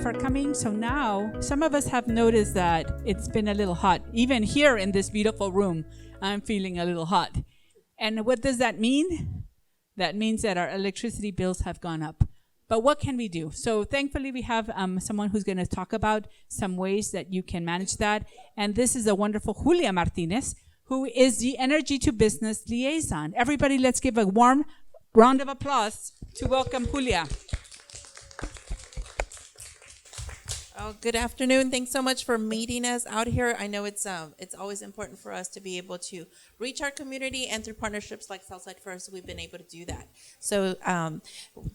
for coming. So now, some of us have noticed that it's been a little hot. Even here in this beautiful room, I'm feeling a little hot. And what does that mean? That means that our electricity bills have gone up. But what can we do? So thankfully, we have someone who's going to talk about some ways that you can manage that. And this is a wonderful Julia Martinez, who is the Energy to Business Liaison. Everybody, let's give a warm round of applause to welcome Julia. Oh, good afternoon. Thanks so much for meeting us out here. I know it's always important for us to be able to reach our community, and through partnerships like Southside First, we've been able to do that. So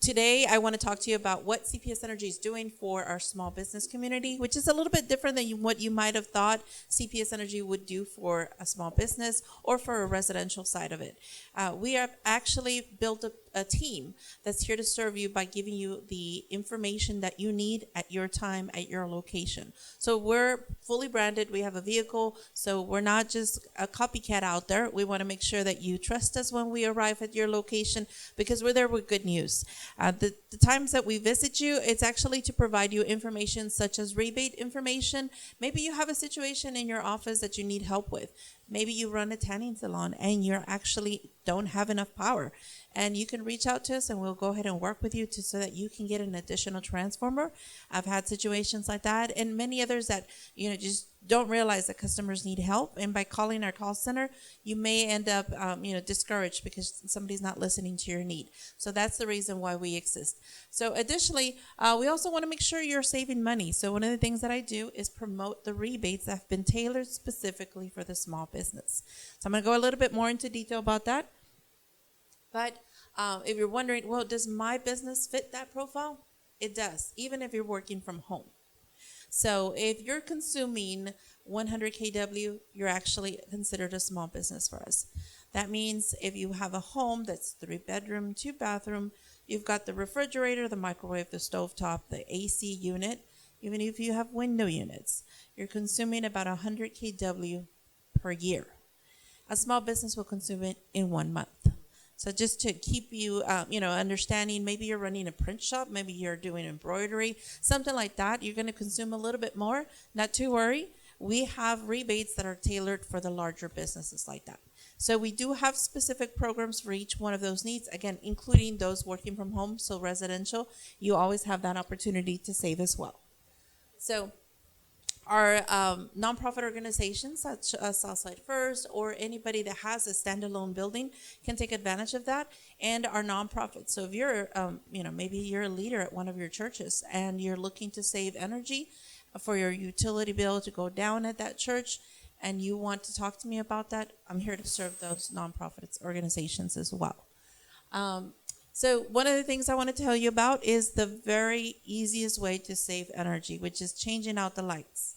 today I want to talk to you about what CPS Energy is doing for our small business community, which is a little bit different than what you might have thought CPS Energy would do for a small business or for a residential side of it. We have actually built a team that's here to serve you by giving you the information that you need at your time, at your location. So we're fully branded. We have a vehicle, so we're not just a copycat out there. We want to make sure that you trust us when we arrive at your location, because we're there with good news. The times that we visit you, it's actually to provide you information such as rebate information. Maybe you have a situation in your office that you need help with. Maybe you run a tanning salon and you actually don't have enough power. And you can reach out to us and we'll go ahead and work with you so that you can get an additional transformer. I've had situations like that, and many others that, just don't realize that customers need help. And by calling our call center, you may end up, discouraged because somebody's not listening to your need. So that's the reason why we exist. So additionally, we also want to make sure you're saving money. So one of the things that I do is promote the rebates that have been tailored specifically for the small business. So I'm going to go a little bit more into detail about that. But if you're wondering, well, does my business fit that profile? It does, even if you're working from home. So if you're consuming 100 kW, you're actually considered a small business for us. That means if you have a home that's 3-bedroom, 2-bathroom, you've got the refrigerator, the microwave, the stovetop, the AC unit, even if you have window units, you're consuming about 100 kW per year. A small business will consume it in 1 month. So just to keep you, understanding, maybe you're running a print shop, maybe you're doing embroidery, something like that. You're going to consume a little bit more. Not to worry. We have rebates that are tailored for the larger businesses like that. So we do have specific programs for each one of those needs, again, including those working from home. So residential, you always have that opportunity to save as well. So our nonprofit organizations such as Southside First or anybody that has a standalone building can take advantage of that, and our nonprofits. So if you're, maybe you're a leader at one of your churches and you're looking to save energy for your utility bill to go down at that church, and you want to talk to me about that, I'm here to serve those nonprofits organizations as well. So one of the things I want to tell you about is the very easiest way to save energy, which is changing out the lights.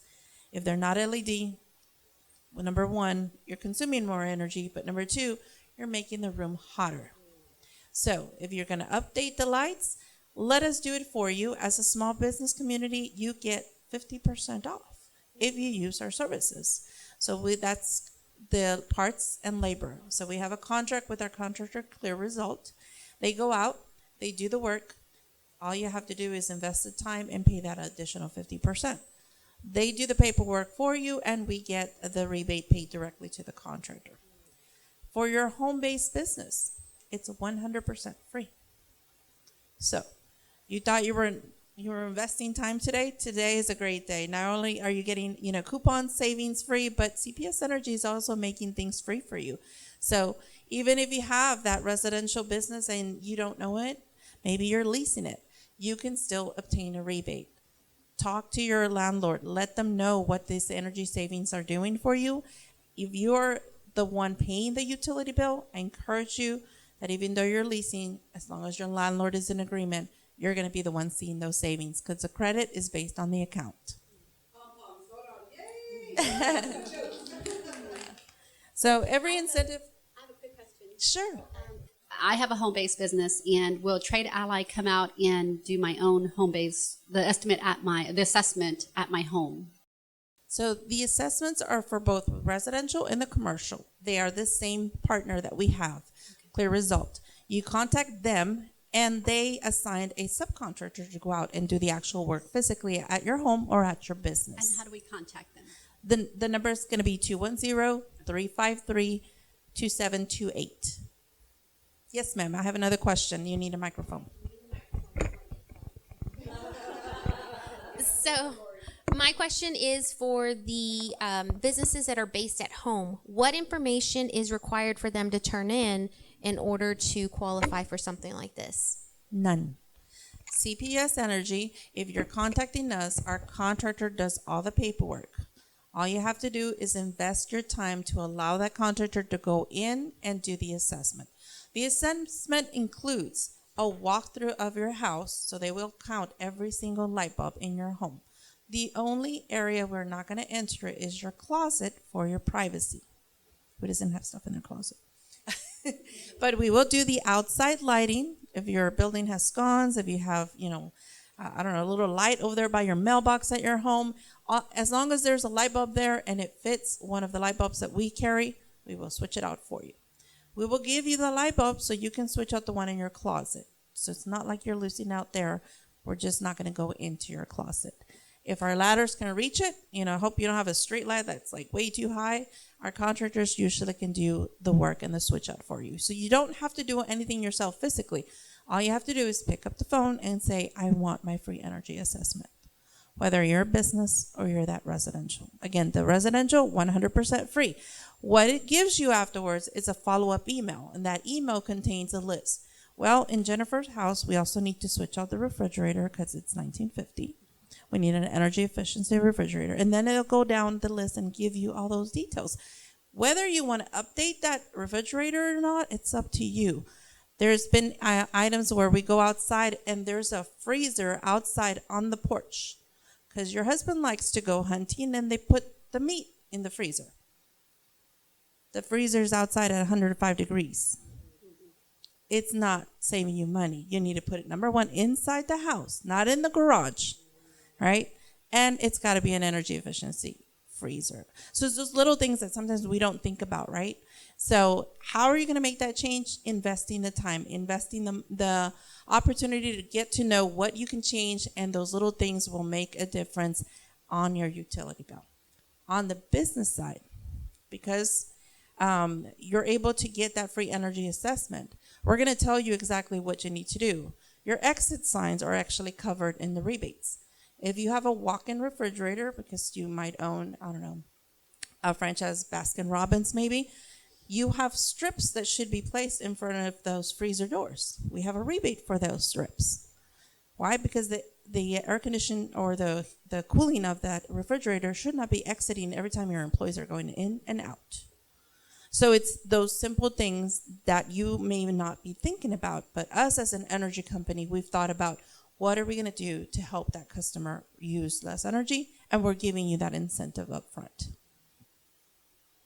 If they're not LED, well, number one, you're consuming more energy, but number two, you're making the room hotter. So if you're going to update the lights, let us do it for you. As a small business community, you get 50% off if you use our services. So that's the parts and labor. So we have a contract with our contractor, Clear Result. They go out, they do the work. All you have to do is invest the time and pay that additional 50%. They do the paperwork for you, and we get the rebate paid directly to the contractor. For your home-based business, it's 100% free. So you thought you were investing time today? Today is a great day. Not only are you getting, coupons, savings free, but CPS Energy is also making things free for you. So even if you have that residential business and you don't know it, maybe you're leasing it, you can still obtain a rebate. Talk to your landlord. Let them know what these energy savings are doing for you. If you're the one paying the utility bill, I encourage you that even though you're leasing, as long as your landlord is in agreement, you're going to be the one seeing those savings, because the credit is based on the account. So every incentive. I have a quick question. Sure. I have a home-based business, and will Trade Ally come out and do my own home-based, the assessment at my home? So the assessments are for both residential and the commercial. They are the same partner that we have, Clear Result. You contact them and they assigned a subcontractor to go out and do the actual work physically at your home or at your And business. how do we contact them? The number is going to be 210-353-2728. Yes, ma'am. I have another question. You need a microphone. So, my question is for the businesses that are based at home. What information is required for them to turn in order to qualify for something like this? None. CPS Energy, if you're contacting us, our contractor does all the paperwork. All you have to do is invest your time to allow that contractor to go in and do the assessment. The assessment includes a walkthrough of your house, so they will count every single light bulb in your home. The only area we're not going to enter is your closet for your privacy. Who doesn't have stuff in their closet? But we will do the outside lighting. If your building has scones, if you have, I don't know, a little light over there by your mailbox at your home, as long as there's a light bulb there and it fits one of the light bulbs that we carry, we will switch it out for you. We will give you the light bulb so you can switch out the one in your closet. So it's not like you're losing out there. We're just not going to go into your closet. If our ladders can reach it, I hope you don't have a street light that's like way too high. Our contractors usually can do the work and the switch out for you. So you don't have to do anything yourself physically. All you have to do is pick up the phone and say, I want my free energy assessment. Whether you're a business or you're that residential. Again, the residential, 100% free. What it gives you afterwards is a follow-up email, and that email contains a list. Well, in Jennifer's house, we also need to switch out the refrigerator because it's 1950. We need an energy efficiency refrigerator. And then it'll go down the list and give you all those details. Whether you want to update that refrigerator or not, it's up to you. There's been items where we go outside and there's a freezer outside on the porch because your husband likes to go hunting and they put the meat in the freezer. The freezer's outside at 105 degrees. It's not saving you money. You need to put it, number one, inside the house, not in the garage. Right? And it's got to be an energy efficiency freezer. So it's those little things that sometimes we don't think about, right? So how are you going to make that change? Investing the time, investing the opportunity to get to know what you can change, and those little things will make a difference on your utility bill. On the business side, because you're able to get that free energy assessment, we're going to tell you exactly what you need to do. Your exit signs are actually covered in the rebates. If you have a walk-in refrigerator, because you might own, I don't know, a franchise Baskin Robbins maybe, you have strips that should be placed in front of those freezer doors. We have a rebate for those strips. Why? Because the air conditioning or the cooling of that refrigerator should not be exiting every time your employees are going in and out. So it's those simple things that you may not be thinking about, but us as an energy company, we've thought about, what are we going to do to help that customer use less energy? And we're giving you that incentive up front.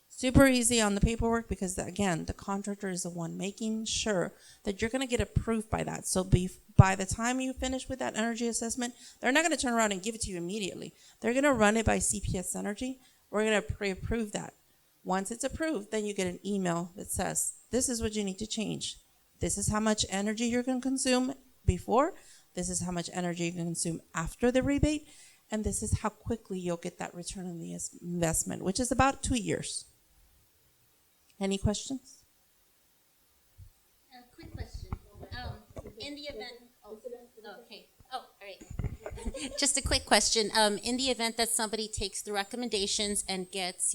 Super easy on the paperwork because, again, the contractor is the one making sure that you're going to get approved by that. So by the time you finish with that energy assessment, they're not going to turn around and give it to you immediately. They're going to run it by CPS Energy. We're going to pre-approve that. Once it's approved, then you get an email that says, this is what you need to change. This is how much energy you're going to consume before. This is how much energy you can consume after the rebate, and this is how quickly you'll get that return on the investment, which is about 2 years. Any questions? Quick question. In the event, okay. Oh, all right. Just a quick question. In the event that somebody takes the recommendations and gets,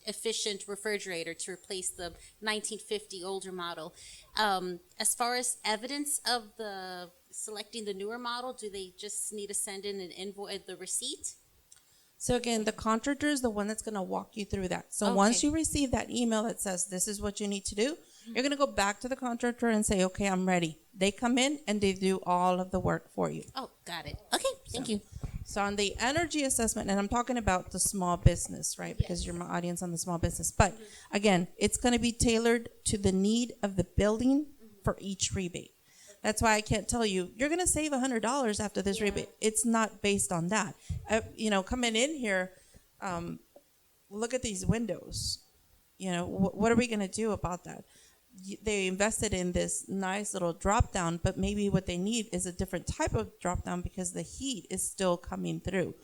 efficient refrigerator to replace the 1950 older model, as far as evidence of the selecting the newer model, do they just need to send in an invoice, the receipt? So again, the contractor is the one that's going to walk you through that. So Okay. once you receive that email that says this is what you need to do, you're going to go back to the contractor and say, okay, I'm ready. They come in and they do all of the work for you. Oh, got it. Okay, thank you. So on the energy assessment, and I'm talking about the small business, right? Because you're my audience on the small business. But again, it's going to be tailored to the need of the building for each rebate. That's why I can't tell you, you're going to save $100 after this rebate. It's not based on that. Coming in here, look at these windows. What are we going to do about that? they invested in this nice little drop down, but maybe what they need is a different type of drop down because the heat is still coming through.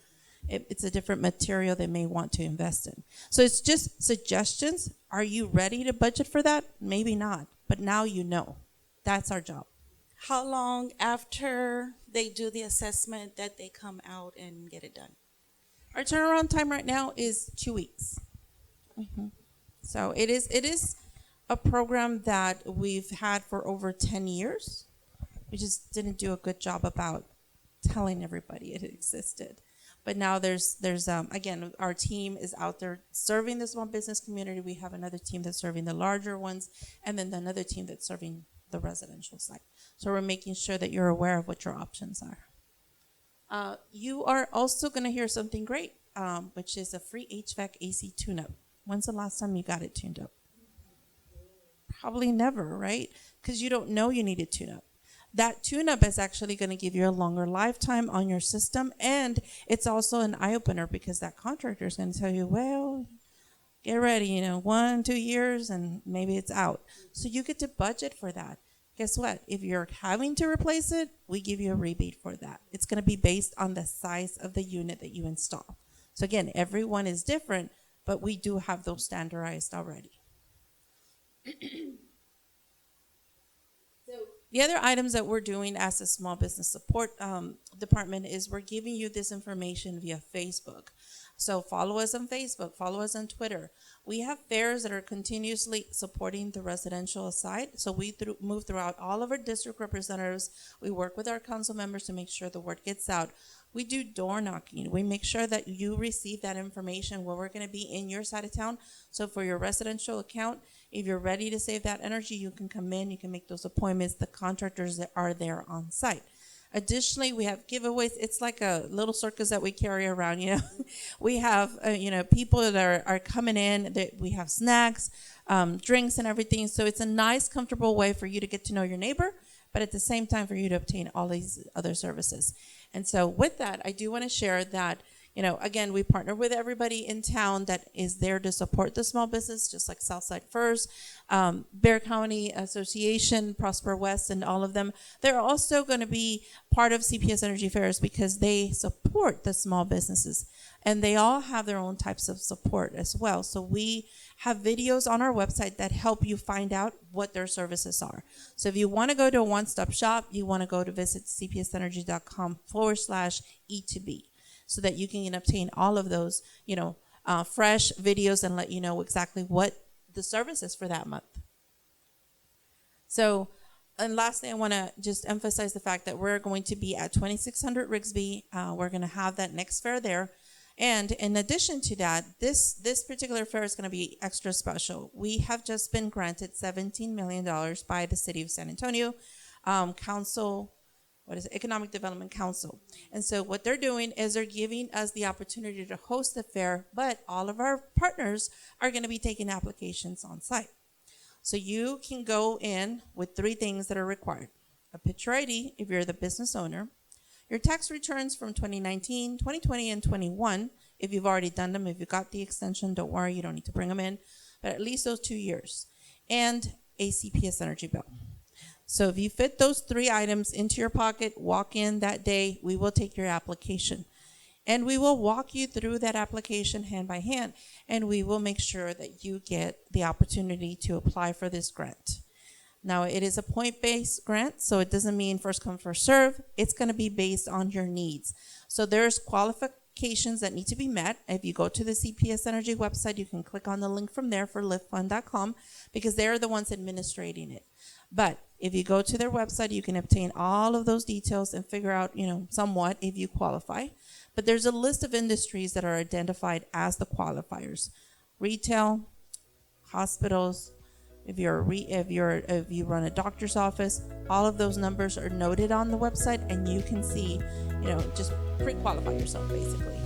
It's a different material they may want to invest in. So it's just suggestions. Are you ready to budget for that? Maybe not, but now you know. That's our job. How long after they do the assessment that they come out and get it done? Our turnaround time right now is 2 weeks. So it is a program that we've had for over 10 years. We just didn't do a good job about telling everybody it existed. But now there's again, our team is out there serving the small business community. We have another team that's serving the larger ones, and then another team that's serving the residential side. So we're making sure that you're aware of what your options are. You are also going to hear something great, which is a free HVAC AC tune-up. When's the last time you got it tuned up? Probably never, right? Because you don't know you need a tune-up. That tune-up is actually going to give you a longer lifetime on your system, and it's also an eye-opener because that contractor is going to tell you, well, get ready, 1, 2 years, and maybe it's out. So you get to budget for that. Guess what? If you're having to replace it, we give you a rebate for that. It's going to be based on the size of the unit that you install. So again, everyone is different, but we do have those standardized already. The other items that we're doing as a small business support department is we're giving you this information via Facebook. So follow us on Facebook, follow us on Twitter. We have fairs that are continuously supporting the residential side. So we move throughout all of our district representatives. We work with our council members to make sure the word gets out. We do door knocking. We make sure that you receive that information where we're going to be in your side of town. So for your residential account, if you're ready to save that energy, you can come in, you can make those appointments. The contractors that are there on site. Additionally, we have giveaways. It's like a little circus that we carry around, We have, people that are coming in. We have snacks, drinks and everything. So it's a nice, comfortable way for you to get to know your neighbor, but at the same time for you to obtain all these other services. And so with that, I do want to share that, again, we partner with everybody in town that is there to support the small business, just like Southside First, Bear County Association, Prosper West, and all of them. They're also going to be part of CPS Energy Fairs because they support the small businesses. And they all have their own types of support as well. So we have videos on our website that help you find out what their services are. So if you want to go to a one-stop shop, you want to go to visit cpsenergy.com/E2B so that you can obtain all of those, fresh videos and let you know exactly what the service is for that month. So, and lastly, I want to just emphasize the fact that we're going to be at 2600 Rigsby. We're going to have that next fair there. And in addition to that, this particular fair is going to be extra special. We have just been granted $17 million by the city of San Antonio Economic Development Council. And so what they're doing is they're giving us the opportunity to host the fair, but all of our partners are going to be taking applications on site. So you can go in with 3 things that are required. A picture ID if you're the business owner, your tax returns from 2019, 2020, and 21, if you've already done them. If you got the extension, don't worry, you don't need to bring them in, but at least those 2 years, and a CPS Energy bill. So if you fit those 3 items into your pocket, walk in that day, we will take your application. And we will walk you through that application hand by hand, and we will make sure that you get the opportunity to apply for this grant. Now, it is a point-based grant, so it doesn't mean first come, first serve. It's going to be based on your needs. So there's qualifications that need to be met. If you go to the CPS Energy website, you can click on the link from there for liftfund.com because they're the ones administrating it. But if you go to their website, you can obtain all of those details and figure out, somewhat if you qualify. But there's a list of industries that are identified as the qualifiers: retail, hospitals. If you run a doctor's office, all of those numbers are noted on the website, and you can see, just pre-qualify yourself basically.